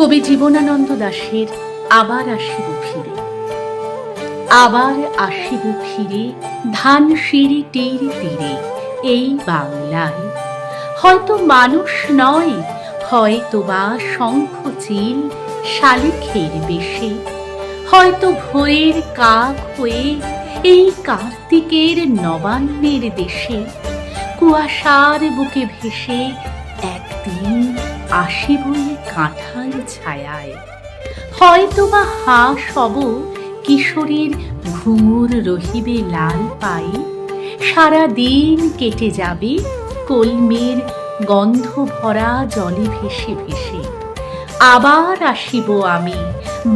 কবি জীবনানন্দ দাশের আবার আসিব ফিরে। আবার আসিব ফিরে ধানসিঁড়ি তীর তীরে এই বাংলায়। হয়তো মানুষ নয়, হয়তো বা শঙ্খচিল শালিখের বেশে, হয়তো ভোরের কাক হয়ে এই কার্তিকের নবান্নের দেশে কুয়াশার বুকে ভেসে একদিন আসিবই কাঁঠাল ছায়ায়। হয়তো বা হাঁস হব কিশোরীর ঘুঙুর রহিবে লাল পায়ে, সারা দিন কেটে যাবে কলমের গন্ধ ভরা জলে ভেসে ভেসে। আবার আসিব আমি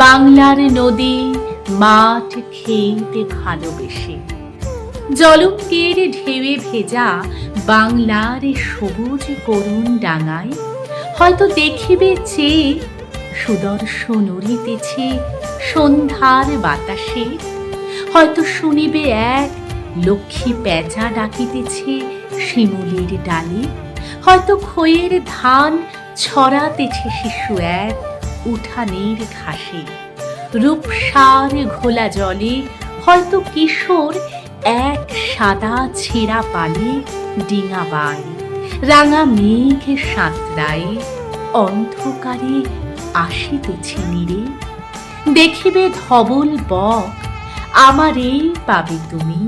বাংলার নদী মাঠ খেইতে ভালোবেসে। জলঙ্গের ঢেউয়ে ভেজা বাংলার সবুজ করুণ ডাঙায় হয়তো দেখিবে চেয়ে সুদর্শন উড়িতেছে সন্ধ্যার বাতাসে। হয়তো শুনিবে এক লক্ষ্মী পেঁচা ডাকিতেছে শিমুলের ডালে, হয়তো খইয়ের ধান ছড়াতেছে শিশু এক উঠানের ঘাসে। রূপসার ঘোলা জলে হয়তো কিশোর এক সাদা ছেঁড়া পালে ডিঙা বায়। রাঙা মেঘ সাঁতরায় অন্ধকারে আসিতেছে নীরে। দেখিবে ধবল বক আমারেই পাবে তুমি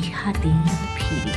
ইহা দিন ফিরে।